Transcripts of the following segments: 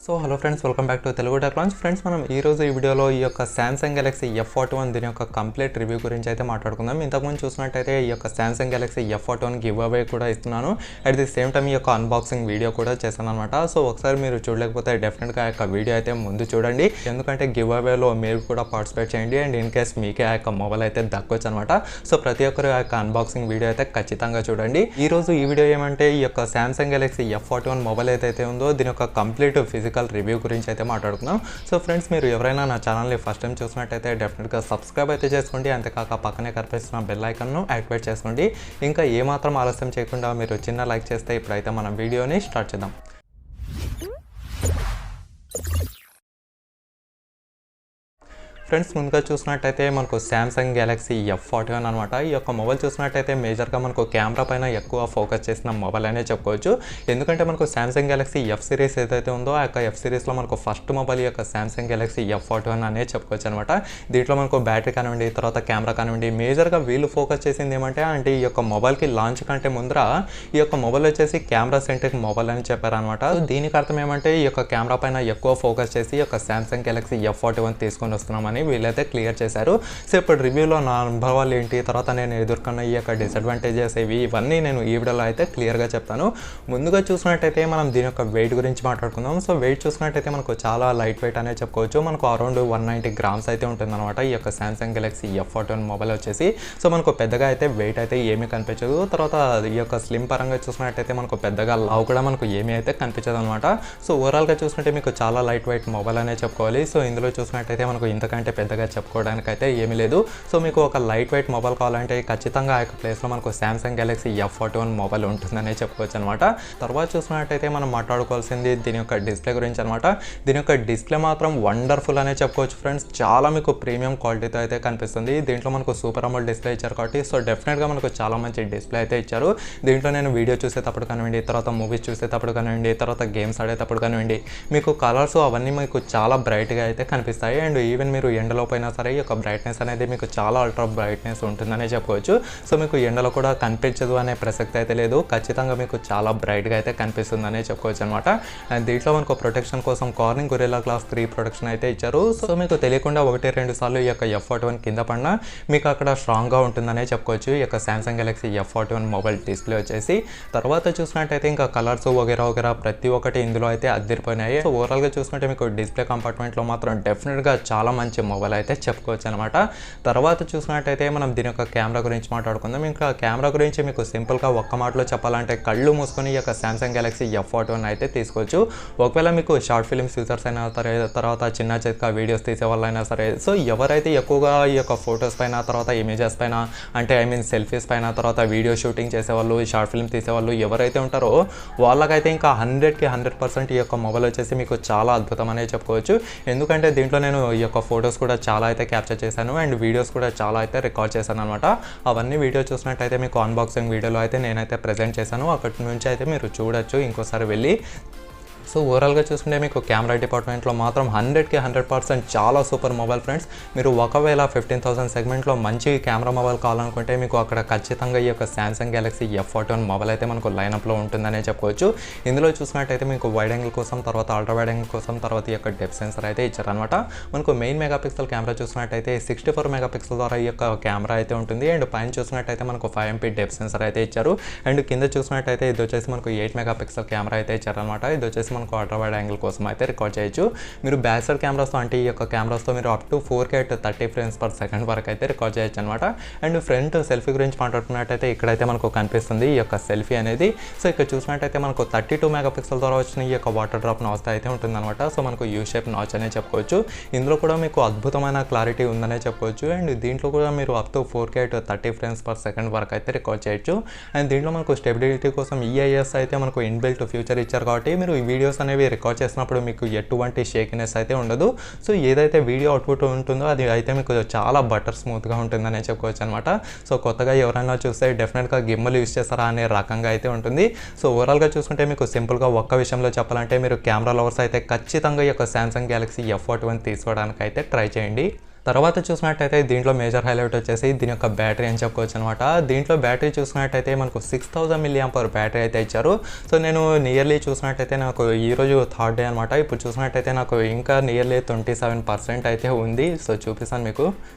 So hello friends, welcome back to Telugu tech launch. Friends, మనం ఈ రోజు ఈ వీడియోలో ఈ యొక్క సామ్సంగ్ గెలాక్సీ F41 దీని యొక్క కంప్లీట్ రివ్యూ గురించి అయితే మాట్లాడుకుందాం. ఇంతకుముందు చూసినట్టయితే ఈ యొక్క Samsung Galaxy F41 give away కూడా ఇస్తున్నాను. అట్ ది సేమ్ టైం ఈ యొక్క అన్బాక్సింగ్ వీడియో కూడా చేశాను అనమాట. సో ఒకసారి మీరు చూడలేకపోతే డెఫినెట్గా ఆ యొక్క వీడియో అయితే ముందు చూడండి, ఎందుకంటే గివ్ అవేలో మీరు కూడా పార్టిసిపేట్ చేయండి అండ్ ఇన్ కేస్ మీకే ఆ యొక్క మొబైల్ అయితే దక్కొచ్చు అనమాట. సో ప్రతి ఒక్కరు ఆ యొక్క అన్బాక్సింగ్ వీడియో అయితే ఖచ్చితంగా చూడండి. ఈ రోజు ఈ వీడియో ఏమంటే ఈ యొక్క సామ్సంగ్ గెలాక్సీ F41 మొబైల్ అయితే ఉందో దీని యొక్క కంప్లీట్ ఫిజికల్ రివ్యూ గురించి అయితే మాట్లాడుకుందాం. సో ఫ్రెండ్స్, మీరు ఎవరైనా నా ఛానల్ని ఫస్ట్ టైం చూసినట్టయితే డెఫినెట్గా సబ్స్క్రైబ్ అయితే చేసుకోండి. అంతేకాక పక్కనే కనిపిస్తున్న బెల్ ఐకాన్ను యాక్టివేట్ చేసుకోండి. ఇంకా ఏమాత్రం ఆలస్యం చేయకుండా మీరు చిన్న లైక్ చేస్తే ఇప్పుడైతే మనం వీడియోని స్టార్ట్ చేద్దాం. ఫ్రెండ్స్, ముందుగా చూసినట్టయితే మనకు సామ్సంగ్ గెలాక్సీ F41 అనమాట. ఈ యొక్క మొబైల్ చూసినట్టయితే మేజర్గా మనకు కెమెరా పైన ఎక్కువ ఫోకస్ చేసిన మొబైల్ అనే చెప్పుకోవచ్చు. ఎందుకంటే మనకు సామ్సంగ్ గెలాక్సీ F సిరీస్ ఏదైతే ఉందో ఆ యొక్క F సిరీస్లో మనకు ఫస్ట్ మొబైల్ ఈ యొక్క సామ్సంగ్ గెలాక్సీ F41 అనే చెప్పుకోవచ్చు అనమాట. దీంట్లో మనకు బ్యాటరీ కానివ్వండి, తర్వాత కెమెరా కానివ్వండి, మేజర్గా వీళ్ళు ఫోకస్ చేసింది ఏమంటే ఈ యొక్క మొబైల్కి లాంచ్ కంటే ముందర ఈ యొక్క మొబైల్ వచ్చేసి కెమెరా సెంట్రిక్ మొబైల్ అని చెప్పారనమాట. దీనికి అర్థం ఏమంటే ఈ యొక్క కెమెరా పైన ఎక్కువ ఫోకస్ చేసి ఈ యొక్క సామ్సంగ్ గెలాక్సీ F41 తీసుకొని వస్తున్నామని వీళ్ళైతే క్లియర్ చేశారు. సో ఇప్పుడు రివ్యూలో నా అనుభవాలు ఏంటి, తర్వాత నేను ఎదుర్కొన్న ఈ యొక్క డిసడ్వాంటేజెస్ ఇవన్నీ నేను ఈ వీడియోలో అయితే క్లియర్గా చెప్తాను. ముందుగా చూసినట్టయితే మనం దీని యొక్క వెయిట్ గురించి మాట్లాడుకుందాం. సో వెయిట్ చూసినట్టయితే మనకు చాలా లైట్ వెయిట్ అనే చెప్పుకోవచ్చు. మనకు అరౌండ్ 190 గ్రామ్స్ అయితే ఉంటుందన్నమాట ఈ యొక్క సామ్సంగ్ గెలాక్సీ F41 మొబైల్ వచ్చేసి. సో మనకు పెద్దగా అయితే వెయిట్ అయితే ఏమీ కనిపించదు. తర్వాత ఈ యొక్క స్లిమ్ పరంగా చూసినట్టయితే మనకు పెద్దగా లావు కూడా మనకు ఏమీ అయితే కనిపించదు అనమాట. సో ఓవరాల్గా చూసినట్టే మీకు చాలా లైట్ వెయిట్ మొబైల్ అనే చెప్పుకోవాలి. సో ఇందులో చూసినట్టయితే మనకు ఇంతకంటే పెద్దగా చెప్పుకోవడానికి అయితే ఏమీ లేదు. సో మీకు ఒక లైట్ వెయిట్ మొబైల్ కావాలంటే ఖచ్చితంగా ఆ యొక్క ప్లేస్లో మనకు సామ్సంగ్ గెలాక్సీ F41 మొబైల్ ఉంటుందనే చెప్పుకోవచ్చు అనమాట. తర్వాత చూసినట్టయితే మనం మాట్లాడుకోవాల్సింది దీని యొక్క డిస్ప్లే గురించి అనమాట. దీని యొక్క డిస్ప్లే మాత్రం వండర్ఫుల్ అనే చెప్పుకోవచ్చు ఫ్రెండ్స్. చాలా మీకు ప్రీమియం క్వాలిటీతో అయితే కనిపిస్తుంది. దీంట్లో మనకు సూపర్ అమోల్డ్ డిస్ప్లే ఇచ్చారు కాబట్టి సో డెఫినెట్గా మనకు చాలా మంచి డిస్ప్లే అయితే ఇచ్చారు. దీంట్లో నేను వీడియో చూసేటప్పుడు కానివ్వండి, తర్వాత మూవీస్ చూసేటప్పుడు కానివ్వండి, తర్వాత గేమ్స్ ఆడేటప్పుడు కానివ్వండి, మీకు కలర్స్ అవన్నీ మీకు చాలా బ్రైట్గా అయితే కనిపిస్తాయి. అండ్ ఈవెన్ మీరు ఎండలో పోయినా సరే ఈ యొక్క బ్రైట్నెస్ అనేది మీకు చాలా అల్ట్రా బ్రైట్నెస్ ఉంటుందనే చెప్పుకోవచ్చు. సో మీకు ఎండలో కూడా కనిపించదు అనే ప్రసక్తి అయితే లేదు. ఖచ్చితంగా మీకు చాలా బ్రైట్గా అయితే కనిపిస్తుందనే చెప్పుకోవచ్చు అనమాట. అండ్ దీంట్లో మనకు ప్రొటెక్షన్ కోసం కార్నింగ్ గొరిల్లా గ్లాస్ 3 ప్రొటెక్షన్ అయితే ఇచ్చారు. సో మీకు తెలియకుండా 1-2 సార్లు ఈ యొక్క F41 కింద పడినా మీకు అక్కడ స్ట్రాంగ్గా ఉంటుందనే చెప్పుకోవచ్చు ఈ యొక్క Samsung Galaxy F41 mobile display వచ్చేసి. తర్వాత చూసినట్టయితే ఇంకా కలర్స్ వగేరా ప్రతి ఒక్కటి ఇందులో అయితే అద్దరిపోయినాయి. సో ఓవరాల్గా చూసుకుంటే మీకు డిస్ప్లే కంపార్ట్మెంట్లో మాత్రం డెఫినెట్గా చాలా మంచి మొబైల్ అయితే చెప్పుకోవచ్చు అనమాట. తర్వాత చూసినట్టయితే మనం దీని యొక్క కెమెరా గురించి మాట్లాడుకుందాం. ఇంకా కెమెరా గురించి మీకు సింపుల్గా ఒక్క మాటలో చెప్పాలంటే కళ్ళు మూసుకొని ఈ యొక్క సామ్సంగ్ గెలాక్సీ F41 అయితే తీసుకోవచ్చు. ఒకవేళ మీకు షార్ట్ ఫిల్మ్స్ యూజర్స్ అయినా సరే, తర్వాత చిన్న చిన్న వీడియోస్ తీసే వాళ్ళైనా సరే, సో ఎవరైతే ఎక్కువగా ఈ యొక్క ఫొటోస్ పైన, తర్వాత ఇమేజెస్ పైన, అంటే సెల్ఫీస్ పైన, తర్వాత వీడియో షూటింగ్ చేసేవాళ్ళు, షార్ట్ ఫిల్మ్ తీసేవాళ్ళు ఎవరైతే ఉంటారో వాళ్ళకైతే ఇంకా 100కి 100% ఈ యొక్క మొబైల్ వచ్చేసి మీకు చాలా అద్భుతం అనే చెప్పుకోవచ్చు. ఎందుకంటే దీంట్లో నేను ఈ యొక్క ఫొటోస్ కూడా చాలా అయితే క్యాప్చర్ చేశాను అండ్ వీడియోస్ కూడా చాలా అయితే రికార్డ్ చేశాను అనమాట. అవన్నీ వీడియో చూసినట్టయితే మీకు అన్బాక్సింగ్ వీడియోలో అయితే నేనైతే ప్రజెంట్ చేశాను. అక్కడి నుంచి అయితే మీరు చూడొచ్చు ఇంకోసారి వెళ్ళి. సో ఓవరాల్గా చూసుకుంటే మీకు కెమెరా డిపార్ట్మెంట్లో మాత్రం 100కి 100% చాలా సూపర్ మొబైల్ ఫ్రెండ్స్. మీరు ఒకవేళ 15,000 సెగ్మెంట్లో మంచి కెమెరా మొబైల్ కావాలనుకుంటే మీకు అక్కడ ఖచ్చితంగా ఈ యొక్క సామ్సంగ్ గెలాక్సీ F41 మొబైల్ అయితే మనకు లైనప్లో ఉంటుందనే చెప్పుకోవచ్చు. ఇందులో చూసినట్టయితే మీకు వైడ్ యాంగిల్ కోసం, తర్వాత అల్ట్రా వైడ్ యాంగిల్ కోసం, తర్వాత ఈ యొక్క డెప్త్ సెన్సర్ అయితే ఇచ్చారనమాట. మనకు మెయిన్ మెగాపిక్సెల్ కెమెరా చూసినట్టయితే 64 మెగాపిక్సెల్ ద్వారా ఈ యొక్క కెమెరా అయితే ఉంటుంది. అండ్ పైన చూసినట్టయితే మనకు 5 MP డెప్త్ సెన్సర్ అయితే ఇచ్చారు. అండ్ కింద చూసినట్టయితే ఇది వచ్చేసి మనకు 8 మెగాపిక్సెల్ కెమెరా అయితే ఇచ్చారనమాట. ఇది వచ్చేసి మనకు అల్ట్రా వైడ్ యాంగిల్ కోసం అయితే రికార్డ్ చేయొచ్చు. మీరు బ్యాక్ సైడ్ కెమెరాస్తో అంటే ఈ యొక్క కెమెరాస్తో మీరు up to 4K 30 frames per second వరకు అయితే రికార్డ్ చేయొచ్చు అనమాట. అండ్ ఫ్రంట్ సెల్ఫీ గురించి మాట్లాడుకున్నట్టయితే ఇక్కడైతే మనకు కనిపిస్తుంది ఈ యొక్క సెల్ఫీ అనేది. సో ఇక్కడ చూసినట్టయితే మనకు 32 మెగాపిక్సెల్ ద్వారా వచ్చిన ఈ యొక్క వాటర్ డ్రాప్ నాచ్ అయితే ఉంటుందన్నమాట. సో మనకు యూ షేప్ నాచ్ అనే చెప్పుకోవచ్చు. ఇందులో కూడా మీకు అద్భుతమైన క్లారిటీ ఉందనే చెప్పుకోవచ్చు. అండ్ దీంట్లో కూడా మీరు up to 4K 30 frames per second వరకు అయితే రికార్డ్ చేయొచ్చు. అండ్ దీంట్లో మనకు స్టెబిలిటీ కోసం EIS అయితే మనకు ఇన్బిల్ట్ ఫ్యూచర్ ఇచ్చారు కాబట్టి మీరు ఈ వీడియోస్ అనేవి రికార్డ్ చేసినప్పుడు మీకు ఎటువంటి షేకినెస్ అయితే ఉండదు. సో ఏదైతే వీడియో అవుట్పుట్ ఉంటుందో అది అయితే మీకు చాలా బటర్ స్మూత్గా ఉంటుందనే చెప్పుకోవచ్చు అనమాట. సో కొత్తగా ఎవరైనా చూస్తే డెఫినెట్గా గిమ్మలు యూస్ చేస్తారా అనే రకంగా అయితే ఉంటుంది. సో ఓవరాల్గా చూసుకుంటే మీకు సింపుల్గా ఒక్క విషయంలో చెప్పాలంటే మీరు కెమెరా లవర్స్ అయితే ఖచ్చితంగా ఈ యొక్క సామ్సంగ్ గెలాక్సీ F41 తీసుకోవడానికి అయితే ట్రై చేయండి. తర్వాత చూసినట్టయితే దీంట్లో మేజర్ హైలైట్ వచ్చేసి దీని యొక్క బ్యాటరీ అని చెప్పుకోవచ్చు అనమాట. దీంట్లో బ్యాటరీ చూసినట్టయితే మనకు 6000 mAh బ్యాటరీ అయితే ఇచ్చారు. సో నేను నియర్లీ చూసినట్టయితే నాకు ఈరోజు థర్డ్ డే అనమాట. ఇప్పుడు చూసినట్టయితే నాకు ఇంకా నియర్లీ 27% అయితే ఉంది. సో చూపిస్తాను మీకు.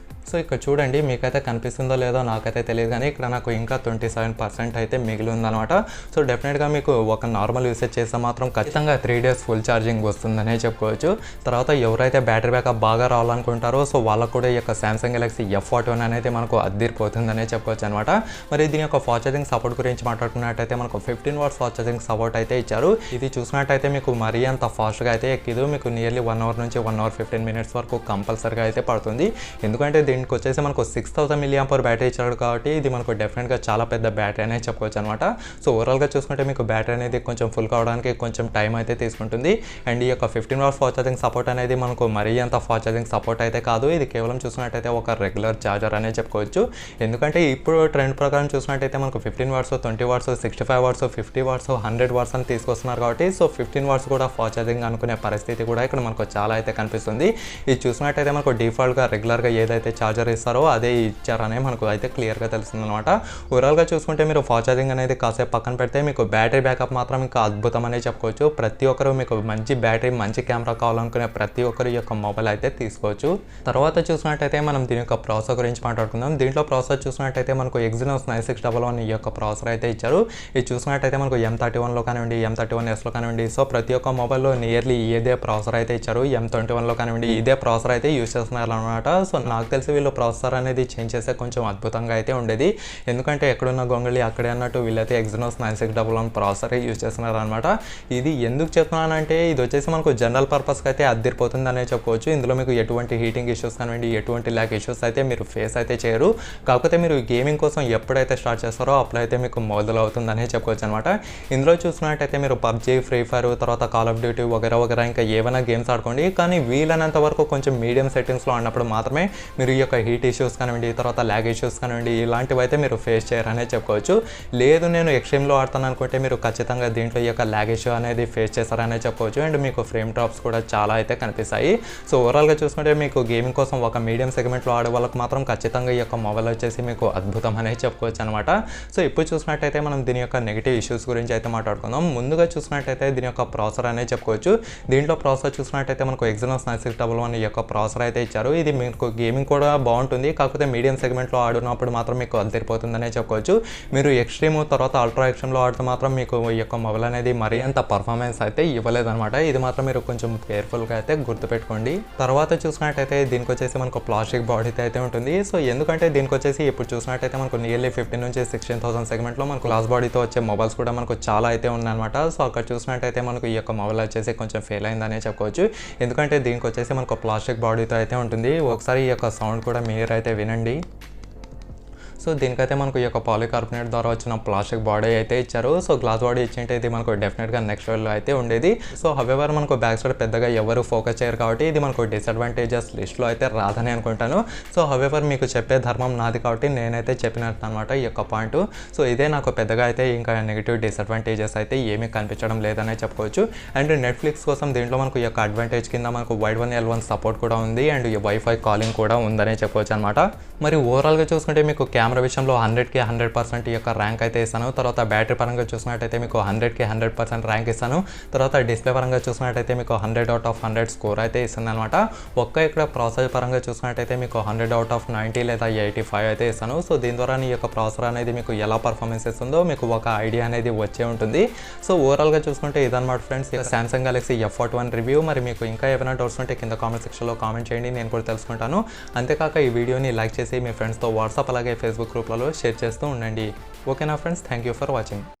సో ఇక్కడ చూడండి, మీకైతే కనిపిస్తుందో లేదో నాకైతే తెలియదు, కానీ ఇక్కడ నాకు ఇంకా 27% అయితే మిగిలి ఉందన్నమాట. సో డెఫినెట్గా మీకు ఒక నార్మల్ యూసేజ్ చేస్తే మాత్రం ఖచ్చితంగా 3 days ఫుల్ ఛార్జింగ్ వస్తుందనే చెప్పుకోవచ్చు. తర్వాత ఎవరైతే బ్యాటరీ బ్యాకప్ బాగా రావాలనుకుంటారో సో వాళ్ళకు కూడా ఈ యొక్క సామ్సంగ్ గెలాక్సీ F41 అనేది మనకు అద్దిరిపోతుందనే చెప్పుకోవచ్చు అనమాట. మరి దీని యొక్క ఫాస్ట్ ఛార్జింగ్ సపోర్ట్ గురించి మాట్లాడుకున్నట్టయితే మనకు 15 watts ఫాస్ట్ ఛార్జింగ్ సపోర్ట్ అయితే ఇచ్చారు. ఇది చూసినట్టయితే మీకు మరీ అంత ఫాస్ట్గా అయితే ఎక్కిదు. మీకు నియర్లీ 1 hour నుంచి 1 hour 15 minutes వరకు కంపల్సరీగా అయితే పడుతుంది. ఎందుకంటే దీనికి వచ్చేసి మనకు 6000 mAh బ్యాటరీ ఇచ్చాడు కాబట్టి ఇది మనకు డెఫినెట్గా చాలా పెద్ద బ్యాటరీ అనేది చెప్పుకోవచ్చు అనమాట. సో ఓవరాల్గా చూసుకుంటే మీకు బ్యాటరీ అనేది కొంచెం ఫుల్ కావడానికి కొంచెం టైం అయితే తీసుకుంటుంది. అండ్ ఈ యొక్క 15 watts ఫాస్ట్ ఛార్జింగ్ సపోర్ట్ అనేది మనకు మరీ అంత ఫాస్ట్ ఛార్జింగ్ సపోర్ట్ అయితే కాదు. ఇది కేవలం చూసినట్టయితే ఒక రెగ్యులర్ ఛార్జర్ అనే చెప్పుకోవచ్చు. ఎందుకంటే ఇప్పుడు ట్రెండ్ ప్రకారం చూసినట్టయితే మనకు 15 watts 20 watts 65 watts 50 watts 100 watts అని తీసుకొస్తున్నారు కాబట్టి సో 15 watts కూడా ఫాస్ట్ ఛార్జింగ్ అనుకునే పరిస్థితి కూడా ఇక్కడ మనకు చాలా అయితే కనిపిస్తుంది. ఇది చూసినట్టయితే మనకు డిఫాల్ట్గా రెగ్యులర్గా ఏదైతే ఛార్జర్ ఇస్తారో అదే ఇచ్చారనే మనకు అయితే క్లియర్గా తెలుస్తుంది అనమాట. ఓవరాల్గా చూసుకుంటే మీరు ఫాస్ట్ ఛార్జింగ్ అనేది కాసేపు పక్కన పెడితే మీకు బ్యాటరీ బ్యాకప్ మాత్రం ఇంకా అద్భుతం అనే చెప్పుకోవచ్చు. ప్రతి ఒక్కరు మీకు మంచి బ్యాటరీ మంచి కెమెరా కావాలనుకునే ప్రతి ఒక్కరి యొక్క మొబైల్ అయితే తీసుకోవచ్చు. తర్వాత చూసినట్టయితే మనం దీని యొక్క ప్రాసెసర్ గురించి మాట్లాడుకుందాం. దీంట్లో ప్రాసెసర్ చూసినట్టయితే మనకు 𝐒𝐸 9611 ఈ యొక్క ప్రాసెసర్ అయితే ఇచ్చారు. ఇది చూసినట్టయితే మనకు M31లో కానివ్వండి M31Sలో కానివ్వండి సో ప్రతి ఒక్క మొబైల్లో నియర్లీ ఇదే ప్రాసెసర్ అయితే ఇచ్చారు. M21లో కానివ్వండి ఇదే ప్రాసెసర్ అయితే యూస్ చేస్తున్నారు అనమాట. సో నాకు తెలిసి వీళ్ళు ప్రాసెసర్ అనేది చేంజ్ చేస్తే కొంచెం అద్భుతంగా అయితే ఉండేది. ఎందుకంటే ఎక్కడున్న గొంగళి అక్కడే అన్నట్టు వీళ్ళైతే 𝐒𝐸 9611 ప్రాసెసర్ యూస్ చేస్తున్నారు అనమాట. ఇది ఎందుకు చెప్తున్నానంటే ఇది వచ్చేసి మనకు జనరల్ పర్పస్కి అయితే అద్దిరిపోతుంది అనే చెప్పుకోవచ్చు. ఇందులో మీకు ఎటువంటి హీటింగ్ ఇష్యూస్ కానివ్వండి ఎటువంటి ల్యాగ్ ఇష్యూస్ అయితే మీరు ఫేస్ అయితే చేయరు. కాకపోతే మీరు గేమింగ్ కోసం ఎప్పుడైతే స్టార్ట్ చేస్తారో అప్పుడైతే మీకు మొదలవుతుందనే చెప్పుకోవచ్చు అనమాట. ఇందులో చూసినట్టయితే మీరు పబ్జీ ఫ్రీ ఫైర్ తర్వాత కాల్ ఆఫ్ డ్యూటీ వగైరా వగైరా ఇంకా ఏమైనా గేమ్స్ ఆడుకోండి. కానీ వీలైనంత వరకు కొంచెం మీడియం సెట్టింగ్స్లో ఆడినప్పుడు మాత్రమే మీరు ఈ యొక్క హీట్ ఇష్యూస్ కానివ్వండి తర్వాత ల్యాగ్ ఇష్యూస్ కానివ్వండి ఇలాంటివి అయితే మీరు ఫేస్ చేయరనే చెప్పుకోవచ్చు. లేదు నేను ఎక్స్ట్రీమ్లో ఆడతాను అనుకుంటే మీరు ఖచ్చితంగా దీంట్లో ఈ యొక్క ల్యాగ్ ఇష్యూ అనేది ఫేస్ చేస్తారనే చెప్పుకోవచ్చు. అండ్ మీకు ఫ్రేమ్ డ్రాప్స్ కూడా చాలా అయితే కనిపిస్తాయి. సో ఓవరాల్గా చూసుకుంటే మీకు గేమింగ్ కోసం ఒక మీడియం సెగ్మెంట్లో ఆడే వాళ్ళకి మాత్రం ఖచ్చితంగా ఈ యొక్క మొబైల్ వచ్చేసి మీకు అద్భుతం అనేది చెప్పుకోవచ్చు అనమాట. సో ఇప్పుడు చూసినట్టయితే మనం దీని యొక్క నెగిటివ్ ఇష్యూస్ గురించి అయితే మాట్లాడుకుందాం. ముందుగా చూసినట్టయితే దీని యొక్క ప్రాసెసర్ అనేది చెప్పుకోవచ్చు. దీంట్లో ప్రాసెసర్ చూసినట్టయితే మనకు 𝐒𝐸 9611 ఈ యొక్క ప్రాసెసర్ అయితే ఇచ్చారు. ఇది మీకు గేమింగ్ కూడా బాగుంటుంది. కాకపోతే మీడియం సెగ్మెంట్లో ఆడినప్పుడు మాత్రం మీకు అదిరిపోతుందనే చెప్పుకోవచ్చు. మీరు ఎక్స్ట్రీమ్ తర్వాత అల్ట్రా ఎక్స్ట్రీమ్లో ఆడితే మాత్రం మీకు ఈ యొక్క మొబైల్ అనేది మరీ అంత పర్ఫార్మెన్స్ అయితే ఇవ్వలేదన్నమాట. ఇది మాత్రం మీరు కొంచెం కేర్ఫుల్గా అయితే గుర్తుపెట్టుకోండి. తర్వాత చూసినట్టయితే దీనికి వచ్చేసి మనకు ప్లాస్టిక్ బాడీ అయితే ఉంటుంది. సో ఎందుకంటే దీనికి వచ్చేసి ఇప్పుడు చూసినట్టయితే మనకు నియర్లీ 15 నుంచి 16,000 సెగ్మెంట్లో మనకు గ్లాస్ బాడీతో వచ్చే మొబైల్స్ కూడా మనకు చాలా అయితే ఉన్నాయన్నమాట. సో అక్కడ చూసినట్టయితే మనకు ఈ యొక్క మొబైల్ వచ్చేసి కొంచెం ఫెయిల్ అయిందనే చెప్పుకోవచ్చు. ఎందుకంటే దీనికి వచ్చేసి మనకు ప్లాస్టిక్ బాడీతో అయితే ఉంటుంది. ఒకసారి ఈ యొక్క సౌండ్ కూడా మీరు అయితే వినండి. సో దీనికైతే మనకు ఈ యొక్క పాలికార్బోనేట్ ద్వారా వచ్చిన ప్లాస్టిక్ బాడీ అయితే ఇచ్చారు. సో గ్లాస్ బాడీ ఇచ్చింటే ఇది మనకు డెఫినెట్గా నెక్స్ట్ లెవెల్లో అయితే ఉండేది. సో హవెవర్ మనకు బ్యాక్ సైడ్ పెద్దగా ఎవరు ఫోకస్ చేయరు కాబట్టి ఇది మనకు డిసడ్వాంటేజెస్ లిస్ట్లో అయితే రాదని అనుకుంటాను. సో హవెవర్ మీకు చెప్పే ధర్మం నాది కాబట్టి నేనైతే చెప్పినట్టు అనమాట ఈ యొక్క పాయింట్. సో ఇదే నాకు పెద్దగా అయితే ఇంకా నెగిటివ్ డిసడ్వాంటేజెస్ అయితే ఏమీ కనిపించడం లేదనే చెప్పుకోవచ్చు. అండ్ నెట్ఫ్లిక్స్ కోసం దీంట్లో మనకు ఈ యొక్క అడ్వాంటేజ్ కింద మనకు వైడ్ 1L1 సపోర్ట్ కూడా ఉంది. అండ్ ఈ వైఫై కాలింగ్ కూడా ఉందనే చెప్పవచ్చు అనమాట. మరి ఓవరాల్గా చూసుకుంటే మీకు కెమెరా విషయంలో 100కి 100% ఈ యొక్క ర్యాంక్ అయితే ఇస్తాను. తర్వాత బ్యాటరీ పరంగా చూసినట్టయితే మీకు 100కి 100% ర్యాంక్ ఇస్తాను. తర్వాత డిస్ప్లే పరంగా చూసినట్టయితే మీకు 100/100 స్కోర్ అయితే ఇస్తుంది అనమాట. ఇక్కడ ప్రాసెసర్ పరంగా చూసినట్టయితే మీకు 100/90 లేదా 85 అయితే ఇస్తాను. సో దీని ద్వారా ఈ యొక్క ప్రాసెసర్ అనేది మీకు ఎలా పర్ఫార్మెన్స్ ఇస్తుందో మీకు ఒక ఐడియా అనేది వచ్చే ఉంటుంది. సో ఓవరాల్గా చూసుకుంటే ఇదన్నమాట friends Samsung Galaxy F41 review. మరి మీకు ఇంకా ఏమైనా డౌట్స్ ఉంటే కింద కామెంట్ సెక్షన్లో కామెంట్ చేయండి, నేను కూడా తెలుసుకుంటాను. అంతేకాక ఈ వీడియోని లైక్ చేసి మీ ఫ్రెండ్స్తో వాట్సాప్ అలాగే ఫేస్బుక్ గ్రూప్లలో షేర్ చేస్తూ ఉండండి. ఓకేనా friends, thank you for watching.